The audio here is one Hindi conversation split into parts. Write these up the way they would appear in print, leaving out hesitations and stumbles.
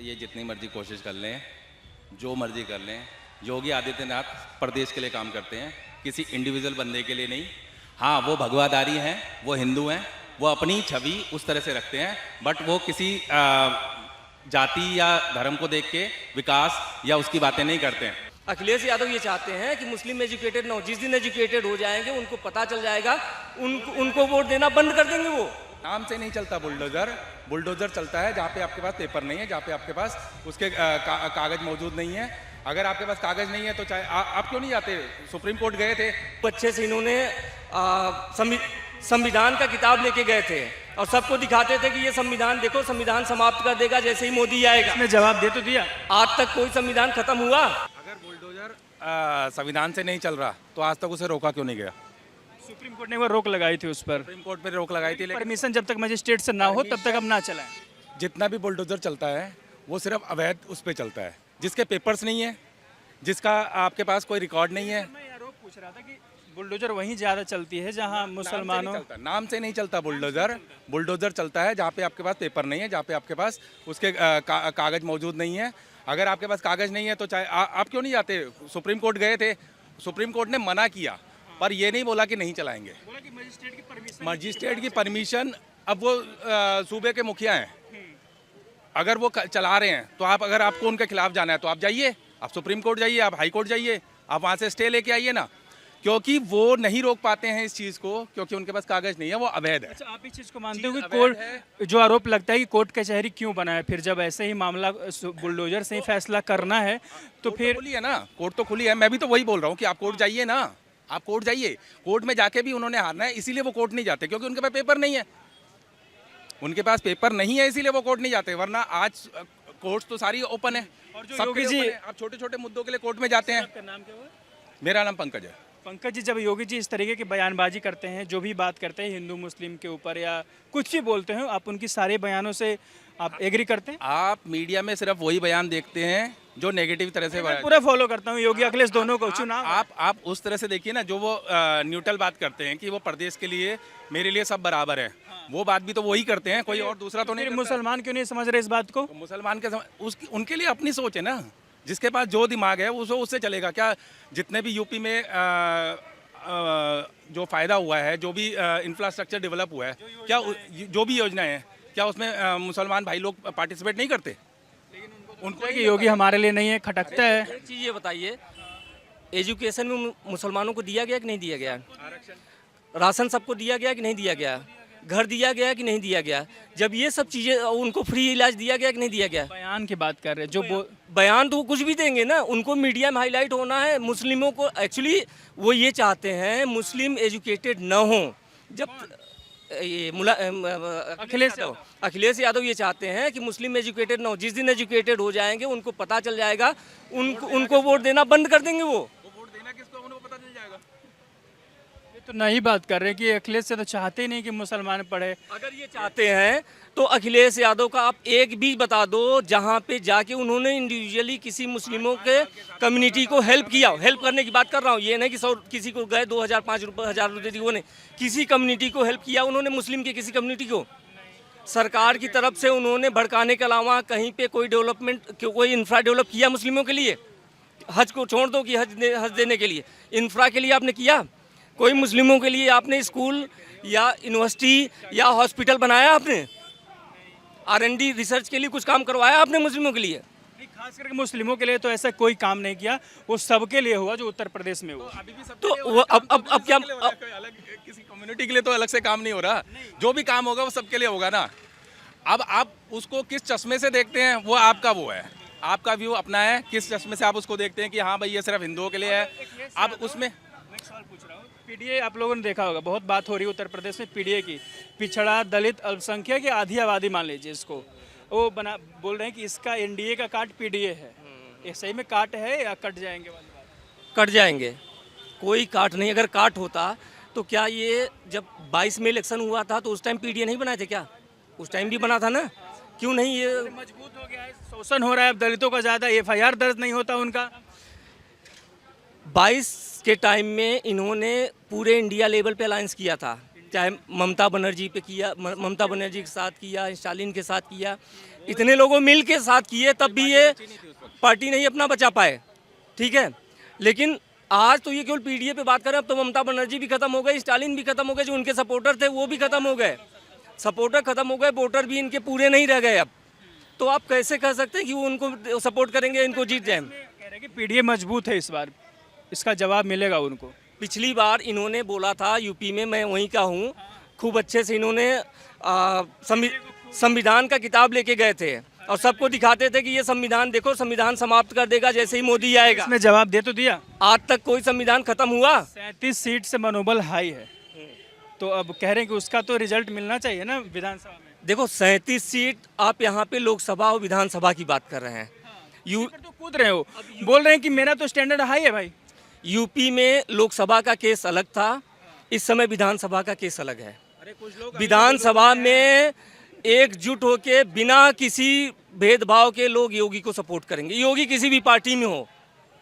ये जितनी मर्जी कोशिश कर लें, जो मर्जी कर लें, योगी आदित्यनाथ प्रदेश के लिए काम करते हैं, किसी इंडिविजुअल बंदे के लिए नहीं। हाँ, वो भगवाधारी हैं, वो हिंदू हैं, वो अपनी छवि उस तरह से रखते हैं, बट वो किसी जाति या धर्म को देख के विकास या उसकी बातें नहीं करते हैं। अखिलेश यादव ये चाहते हैं कि मुस्लिम एजुकेटेड ना हो। जिस दिन एजुकेटेड हो जाएंगे, उनको पता चल जाएगा, उनको वोट देना बंद कर देंगे। वो नाम से नहीं चलता बुलडोजर। बुलडोजर चलता है जहाँ पे आपके पास पेपर नहीं है, जहाँ पे आपके पास उसके कागज मौजूद नहीं है। अगर आपके पास कागज नहीं है तो चाहे आप क्यों नहीं जाते? सुप्रीम कोर्ट गए थे, अच्छे से इन्होंने संविधान का किताब लेके गए थे और सबको दिखाते थे कि ये संविधान देखो, संविधान समाप्त कर देगा जैसे ही मोदी आएगा। इसने जवाब दे तो दिया। आज तक कोई संविधान खत्म हुआ? अगर बुलडोजर संविधान से नहीं चल रहा तो आज तक उसे रोका क्यों नहीं गया? सुप्रीम कोर्ट ने एक बार रोक लगाई थी उस पर। सुप्रीम कोर्ट पे रोक लगाई थी, लेकिन परमिशन जब तक मजिस्ट्रेट से ना हो तब तक हम ना चलाएं। जितना भी बुलडोजर चलता है वो सिर्फ अवैध उस पर चलता है, जिसके पेपर्स नहीं है, जिसका आपके पास कोई रिकॉर्ड नहीं है। मैं आरोप पूछ रहा था कि बुलडोजर वहीं ज्यादा चलती है जहां मुसलमानों। नाम से नहीं चलता बुलडोजर। बुलडोजर चलता है जहाँ पे आपके पास पेपर नहीं है, जहाँ पे आपके पास उसके कागज मौजूद नहीं है। अगर आपके पास कागज नहीं है तो चाहे आप क्यों नहीं जाते? सुप्रीम कोर्ट गए थे, सुप्रीम कोर्ट ने मना किया, पर ये नहीं बोला कि नहीं चलाएंगे। मजिस्ट्रेट की परमिशन, अब वो सूबे के मुखिया हैं, अगर वो चला रहे हैं तो अगर आपको उनके खिलाफ जाना है तो आप जाइए, आप सुप्रीम कोर्ट जाइए, आप हाई कोर्ट जाइए, आप वहाँ से स्टे लेके आइए ना, क्योंकि वो नहीं रोक पाते हैं इस चीज़ को, क्योंकि उनके पास कागज नहीं है, वो अवैध है। अच्छा, आप इस चीज़ को मानते हो कि कोर्ट, जो आरोप लगता है कि कोर्ट कचहरी क्यों बना है, फिर जब ऐसे ही मामला बुलडोजर से ही फैसला करना है तो फिर खुली है ना, कोर्ट तो खुली है। मैं भी तो वही बोल रहा हूँ कि आप कोर्ट जाइए ना, आप कोर्ट जाइए। कोर्ट में जाके भी उन्होंने हारना है, इसीलिए वो कोर्ट नहीं जाते, क्योंकि उनके पास पेपर नहीं है। उनके पास पेपर नहीं है इसीलिए वो कोर्ट नहीं जाते, वरना आज कोर्ट तो सारी ओपन है। और जो योगी जी, आप छोटे छोटे मुद्दों के लिए कोर्ट में जाते हैं। आपका नाम क्या हुआ? मेरा नाम पंकज है। पंकज जी, जब योगी जी इस तरीके की बयानबाजी करते हैं, जो भी बात करते हैं हिंदू मुस्लिम के ऊपर या कुछ भी बोलते हैं, आप उनकी सारे बयानों से आप एग्री करते हैं? आप मीडिया में सिर्फ वही बयान देखते हैं जो नेगेटिव तरह से मैं पूरा फॉलो करता हूँ योगी अखिलेश दोनों को। चुनाव आप उस तरह से देखिए ना, जो वो न्यूट्रल बात करते हैं कि वो प्रदेश के लिए, मेरे लिए सब बराबर है, वो बात भी तो वही करते हैं, कोई और दूसरा तो नहीं करता। मुसलमान क्यों नहीं समझ रहे इस बात को? तो मुसलमान के उनके लिए अपनी सोच है ना, जिसके पास जो दिमाग है उससे चलेगा। क्या जितने भी यूपी में जो फायदा हुआ है, जो भी इंफ्रास्ट्रक्चर डेवलप हुआ है, क्या जो भी योजनाएं हैं, क्या उसमें मुसलमान भाई लोग पार्टिसिपेट नहीं करते? उनको कि योगी हमारे लिए नहीं है, खटकता है। एक चीज़ ये बताइए, एजुकेशन में मुसलमानों को दिया गया कि नहीं दिया गया? राशन सबको दिया गया कि नहीं दिया गया? घर दिया गया कि नहीं दिया गया? जब ये सब चीज़ें, उनको फ्री इलाज दिया गया कि नहीं दिया गया? बयान की बात कर रहे हैं, जो बयान तो कुछ भी देंगे ना, उनको मीडिया में हाईलाइट होना है। मुस्लिमों को एक्चुअली वो ये चाहते हैं मुस्लिम एजुकेटेड न हो। जब ये अखिलेश यादव ये चाहते हैं कि मुस्लिम एजुकेटेड न हो। जिस दिन एजुकेटेड हो जाएंगे, उनको पता चल जाएगा, उनको वोट देना बंद कर देंगे। वो वोट देना किसको, उनको पता चल जाएगा। तो नहीं बात कर रहे हैं कि अखिलेश से तो चाहते ही नहीं कि मुसलमान पढ़े। अगर ये चाहते हैं तो अखिलेश यादव का आप एक भी बता दो जहां पे जाके उन्होंने इंडिविजुअली किसी मुस्लिमों के कम्युनिटी को हेल्प किया। हेल्प करने की बात कर रहा हूँ, ये नहीं कि किसी को गए 2000 5,000 रुपये दिए, उन्होंने किसी कम्युनिटी को हेल्प किया उन्होंने, मुस्लिम के किसी कम्युनिटी को। सरकार की तरफ से उन्होंने भड़काने के अलावा कहीं पे कोई डेवलपमेंट, कोई इंफ्रा डेवलप किया मुस्लिमों के लिए? हज को छोड़ दो कि हज देने के लिए, इंफ्रा के लिए आपने किया? कोई मुस्लिमों के लिए आपने स्कूल या यूनिवर्सिटी या हॉस्पिटल बनाया? आपने R&D रिसर्च के लिए कुछ काम करवाया आपने मुस्लिमों के लिए? खास करके मुस्लिमों के लिए तो ऐसा कोई काम नहीं किया, वो सबके लिए हुआ जो उत्तर प्रदेश में हुआ। अभी भी तो वो अब क्या अलग किसी कम्युनिटी के लिए तो अलग से काम नहीं हो रहा, जो भी काम होगा वो सबके लिए होगा ना। अब आप उसको किस चश्मे से देखते हैं वो आपका वो है, आपका व्यू अपना है, किस चश्मे से आप उसको देखते हैं कि हाँ भाई ये सिर्फ हिंदुओं के लिए है। अब उसमें सवाल पूछ रहा हूँ, पीडीए आप लोगों ने देखा होगा, बहुत बात हो रही है उत्तर प्रदेश में पीडीए की। पिछड़ा, दलित, अल्पसंख्यक या आधी आबादी मान लीजिए इसको, वो बोल रहे हैं कि इसका एनडीए का काट पीडीए है। ये सही में काट है या कट जाएंगे वाली बात? कट जाएंगे, कोई काट नहीं। अगर काट होता तो क्या ये जब 22 में इलेक्शन हुआ था तो उस टाइम पीडीए नहीं बनाए थे क्या? उस टाइम भी बना था ना, क्यों नहीं? ये मजबूत हो गया है, शोषण हो रहा है दलितों का ज़्यादा, FIR दर्ज नहीं होता उनका। 22 के टाइम में इन्होंने पूरे इंडिया लेवल पे अलायंस किया था, चाहे ममता बनर्जी पे किया, ममता बनर्जी के साथ किया, स्टालिन के साथ किया, इतने लोगों मिल के साथ किए तब भी ये पार्टी नहीं अपना बचा पाए, ठीक है। लेकिन आज तो ये केवल पीडीए पे बात करें, अब तो ममता बनर्जी भी खत्म हो गई, स्टालिन भी खत्म हो गए, जो उनके सपोर्टर थे वो भी खत्म हो गए, सपोर्टर खत्म हो गए, वोटर भी इनके पूरे नहीं रह गए अब। तो आप कैसे कह सकते हैं कि वो उनको सपोर्ट करेंगे, इनको जीत जाए? कह रहे हैं कि पीडीए मजबूत है, इस बार इसका जवाब मिलेगा उनको। पिछली बार इन्होंने बोला था यूपी में, मैं वहीं का हूँ, खूब अच्छे से इन्होंने संविधान का किताब लेके गए थे और सबको दिखाते थे कि ये संविधान देखो, संविधान समाप्त कर देगा जैसे ही मोदी आएगा। इसमें जवाब दे तो दिया। आज तक कोई संविधान खत्म हुआ? 37 सीट से मनोबल हाई है, तो अब कह रहे हैं कि उसका तो रिजल्ट मिलना चाहिए ना विधानसभा में। देखो 37 सीट, आप यहाँ पे लोकसभा और विधानसभा की बात कर रहे हैं। तो कूद रहे हो, बोल रहे हैं कि मेरा तो स्टैंडर्ड हाई है भाई। यूपी में लोकसभा का केस अलग था, इस समय विधानसभा का केस अलग है। विधानसभा में एकजुट होके बिना किसी भेदभाव के लोग योगी को सपोर्ट करेंगे। योगी किसी भी पार्टी में हो,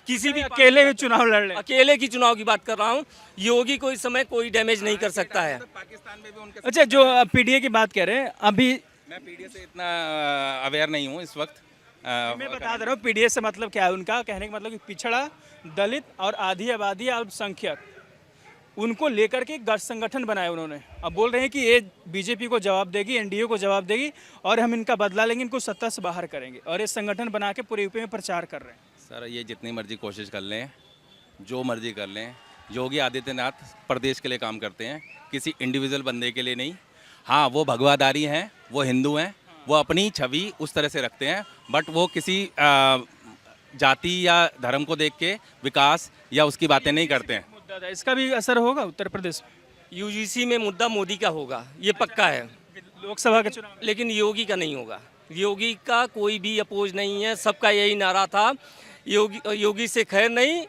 किसी भी अकेले भी चुनाव लड़ रहे हैं। अकेले की चुनाव की बात कर रहा हूँ, योगी को इस समय कोई डैमेज नहीं कर सकता है। पाकिस्तान में भी उनके अच्छा, जो पीडीए की बात कर रहे हैं अभी, मैं पीडीए से इतना अवेयर नहीं हूँ इस वक्त। मैं बता दे रहा हूँ पीडीए से मतलब क्या है। उनका कहने का मतलब कि पिछड़ा, दलित और आधी आबादी अल्पसंख्यक, उनको लेकर के गठ संगठन बनाया उन्होंने। अब बोल रहे हैं कि ये बीजेपी को जवाब देगी, एनडीए को जवाब देगी और हम इनका बदला लेंगे, इनको सत्ता से बाहर करेंगे, और ये संगठन बना के पूरे यूपी में प्रचार कर रहे हैं। सर ये जितनी मर्जी कोशिश कर लें, जो मर्जी कर लें, योगी आदित्यनाथ प्रदेश के लिए काम करते हैं, किसी इंडिविजुअल बंदे के लिए नहीं। हाँ, वो भगवादारी हैं, वो हिंदू हैं, वो अपनी छवि उस तरह से रखते हैं, बट वो किसी जाति या धर्म को देख के विकास या उसकी बातें नहीं करते हैं। मुद्दा था, इसका भी असर होगा उत्तर प्रदेश में। यूजीसी में मुद्दा मोदी का होगा, ये पक्का है, लोकसभा के चुनाव। लेकिन योगी का नहीं होगा। योगी का कोई भी अपोज नहीं है, सबका यही नारा था, योगी से खैर नहीं,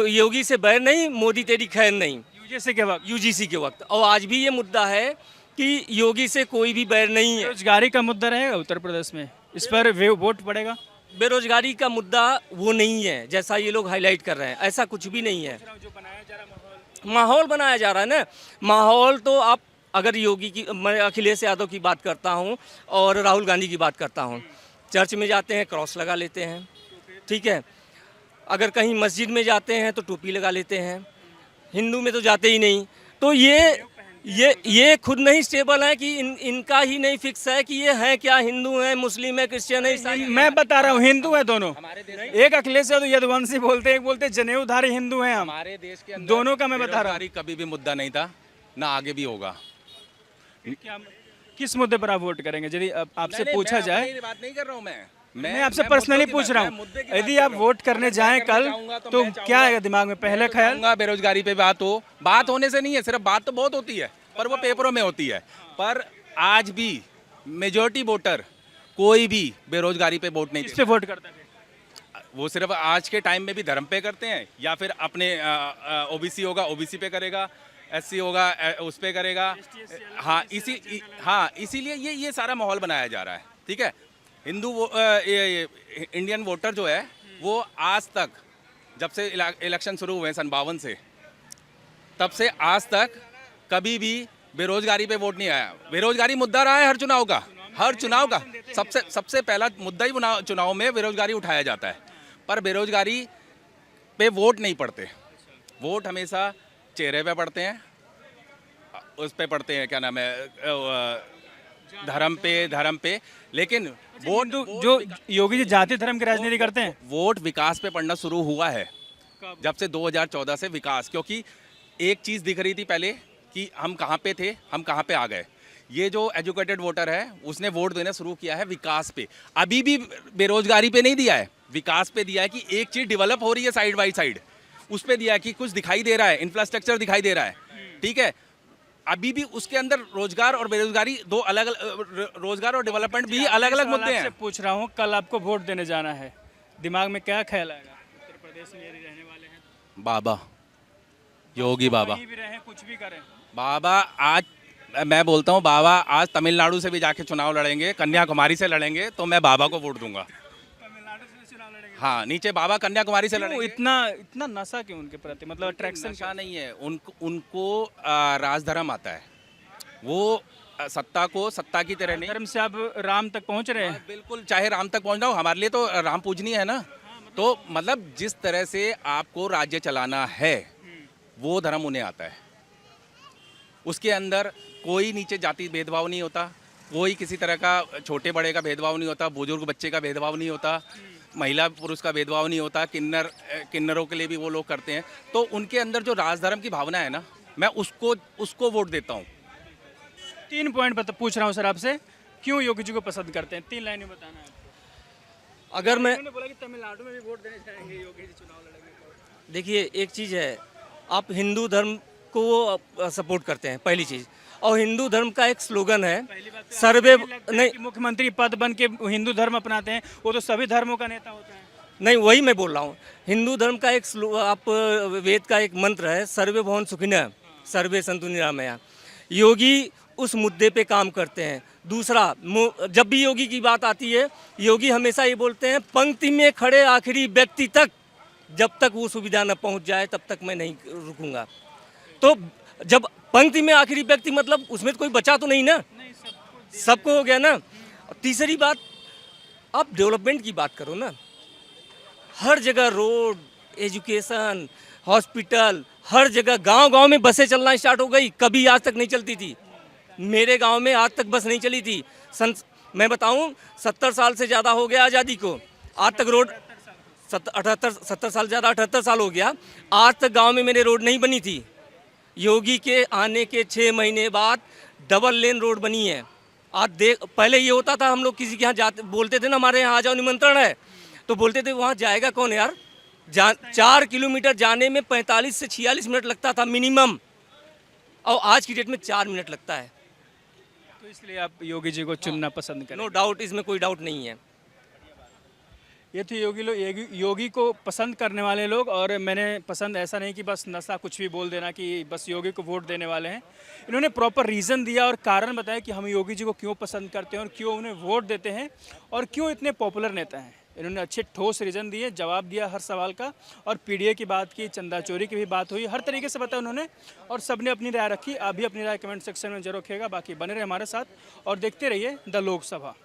योगी से बैर नहीं, मोदी तेरी खैर नहीं। यूजीसी के वक्त और आज भी ये मुद्दा है कि योगी से कोई भी बैर नहीं है। बेरोजगारी का मुद्दा रहेगा उत्तर प्रदेश में, इस पर वोट पड़ेगा। बेरोजगारी का मुद्दा वो नहीं है जैसा ये लोग हाईलाइट कर रहे हैं, ऐसा कुछ भी नहीं है। माहौल बनाया जा रहा है ना, माहौल तो आप अगर योगी की, मैं अखिलेश यादव की बात करता हूँ और राहुल गांधी की बात करता हूँ, चर्च में जाते हैं क्रॉस लगा लेते हैं, ठीक है, अगर कहीं मस्जिद में जाते हैं तो टोपी लगा लेते हैं, हिंदू में तो जाते ही नहीं। तो ये खुद नहीं स्टेबल है कि इनका ही नहीं फिक्स है कि ये है क्या, हिंदू है, मुस्लिम है, क्रिश्चियन है, ईसाई। मैं बता रहा हूँ हिंदू है दोनों, एक अखिलेश यादव यदुवंशी बोलते हैं, एक बोलते जनेऊधारी हिंदू हैं हम। हमारे देश के अंदर दोनों का मैं बता रहा हूँ, कभी भी मुद्दा नहीं था, ना आगे भी होगा। किस मुद्दे पर आप वोट करेंगे यदि आपसे पूछा जाए? बात नहीं कर रहा हूँ मैं आपसे पर्सनली पूछ रहा हूँ, यदि आप वोट करने जाएं कल तो क्या आएगा दिमाग में पहले ख्याल? बेरोजगारी पे बात होने से नहीं है, सिर्फ बात तो बहुत होती है पर वो पेपरों में होती है। पर आज भी मेजॉरिटी वोटर कोई भी बेरोजगारी पे वोट नहीं, किस पे वोट करता है? वो सिर्फ आज के टाइम में भी धर्म पे करते हैं, या फिर अपने ओबीसी होगा ओबीसी पे करेगा, एससी होगा उस पे करेगा। हाँ, इसीलिए ये सारा माहौल बनाया जा रहा है, ठीक है। हिंदू इंडियन वोटर जो है वो आज तक, जब से इलेक्शन शुरू हुए सन 52 से, तब से आज तक कभी भी बेरोजगारी पे वोट नहीं आया। बेरोजगारी मुद्दा रहा है हर चुनाव का सबसे पहला मुद्दा ही चुनाव में बेरोजगारी उठाया जाता है, पर बेरोजगारी पे वोट नहीं पड़ते। वोट हमेशा चेहरे पे पड़ते हैं, उस पे पड़ते हैं, क्या नाम है, धर्म पे। लेकिन वोट जो योगी जी जाति धर्म की राजनीति करते हैं, वोट विकास पे पड़ना शुरू हुआ है जब से 2014 से विकास। क्योंकि एक चीज़ दिख रही थी पहले कि हम कहाँ पे थे, हम कहाँ पे आ गए। ये जो एजुकेटेड वोटर है उसने वोट देना शुरू किया है विकास पे, अभी भी बेरोजगारी पे नहीं दिया है, विकास पे दिया है कि एक चीज़ डेवलप हो रही है साइड बाई साइड, उस पे दिया है कि कुछ दिखाई दे रहा है, इंफ्रास्ट्रक्चर दिखाई दे रहा है, ठीक है। अभी भी उसके अंदर रोजगार और बेरोजगारी दो अलग, रोजगार और डेवलपमेंट भी अलग अलग मुद्दे हैं। पूछ रहा हूँ, कल आपको वोट देने जाना है, दिमाग में क्या ख्याल आएगा? उत्तर प्रदेश में यदि रहने वाले हैं, बाबा योगी बाबा, भी रहे कुछ भी करें, बाबा आज मैं बोलता हूँ, बाबा आज तमिलनाडु से भी जाके चुनाव लड़ेंगे, कन्याकुमारी से लड़ेंगे, तो मैं बाबा को वोट दूंगा। तमिलनाडु से चुनाव लड़ेंगे? हाँ, नीचे बाबा कन्याकुमारी से लड़ेंगे। इतना नशा क्यों उनके प्रति, मतलब अट्रैक्शन? नशा नहीं है उनको, राजधर्म आता है। वो सत्ता को सत्ता की तरह नहीं, धर्म से आप राम तक पहुंच रहे हैं। बिल्कुल, चाहे राम तक पहुंचना हो, हमारे लिए तो राम पूजनीय है ना। तो मतलब जिस तरह से आपको राज्य चलाना है वो धर्म उन्हें आता है। उसके अंदर कोई नीचे जाति भेदभाव नहीं होता, कोई किसी तरह का छोटे बड़े का भेदभाव नहीं होता, बुजुर्ग बच्चे का भेदभाव नहीं होता, महिला पुरुष का भेदभाव नहीं होता, किन्नरों के लिए भी वो लोग करते हैं। तो उनके अंदर जो राजधर्म की भावना है ना, मैं उसको वोट देता हूँ। 3 पॉइंट पूछ रहा हूँ सर आपसे, क्यों योगी जी को पसंद करते हैं? 3 लाइन में बताना है आपको। अगर मैं उन्होंने बोला कि तमिलनाडु में भी वोट देने जाएंगे योगी जी चुनाव लड़ेंगे। देखिए, एक चीज़ है, आप हिंदू धर्म को सपोर्ट करते हैं, पहली चीज़। और हिंदू धर्म का एक स्लोगन है, सर्वे नहीं, मुख्यमंत्री पद बन के हिंदू धर्म अपनाते हैं, वो तो सभी धर्मों का नेता होता है। नहीं, वही मैं बोल रहा हूँ। हिंदू धर्म का एक आप वेद का एक मंत्र है, सर्वे भवन सुखिनः सर्वे सन्तु निरामया। योगी उस मुद्दे पे काम करते हैं। दूसरा, जब भी योगी की बात आती है, योगी हमेशा ये बोलते हैं, पंक्ति में खड़े आखिरी व्यक्ति तक जब तक वो सुविधा न पहुंच जाए तब तक मैं नहीं रुकूंगा। तो जब पंक्ति में आखिरी व्यक्ति, मतलब उसमें तो कोई बचा तो नहीं ना, सबको हो गया ना। तीसरी बात, आप डेवलपमेंट की बात करो ना। हर जगह रोड, एजुकेशन, हॉस्पिटल, हर जगह गांव-गांव में बसें चलना स्टार्ट हो गई। कभी आज तक नहीं चलती थी। मेरे गांव में आज तक बस नहीं चली थी। मैं बताऊं, 70 साल से ज़्यादा हो गया आज़ादी को, आज तक रोड 70 साल ज़्यादा, 78 साल हो गया, आज तक गांव में मेरे रोड नहीं बनी थी। योगी के आने के 6 महीने बाद डबल लेन रोड बनी है। आज देख, पहले ये होता था, हम लोग किसी के यहाँ जाते, बोलते थे ना हमारे यहाँ आ जाओ, निमंत्रण है, तो बोलते थे वहाँ जाएगा कौन यार। 4 किलोमीटर जाने में 45 से 46 मिनट लगता था मिनिमम, और आज की डेट में 4 मिनट लगता है। तो इसलिए आप योगी जी को चुनना पसंद करें? नो डाउट, इसमें कोई डाउट नहीं है। ये थे योगी को पसंद करने वाले लोग। और मैंने पसंद ऐसा नहीं कि बस नशा कुछ भी बोल देना कि बस योगी को वोट देने वाले हैं। इन्होंने प्रॉपर रीज़न दिया और कारण बताया कि हम योगी जी को क्यों पसंद करते हैं और क्यों उन्हें वोट देते हैं और क्यों इतने पॉपुलर नेता हैं। इन्होंने अच्छे ठोस रीज़न दिए, जवाब दिया हर सवाल का, और पीडीए की बात की, चंदा चोरी की भी बात हुई, हर तरीके से बताया उन्होंने, और सबने अपनी राय रखी। आप भी अपनी राय कमेंट सेक्शन में जरूर रखिएगा। बाकी बने रहे हमारे साथ और देखते रहिए द लोकसभा।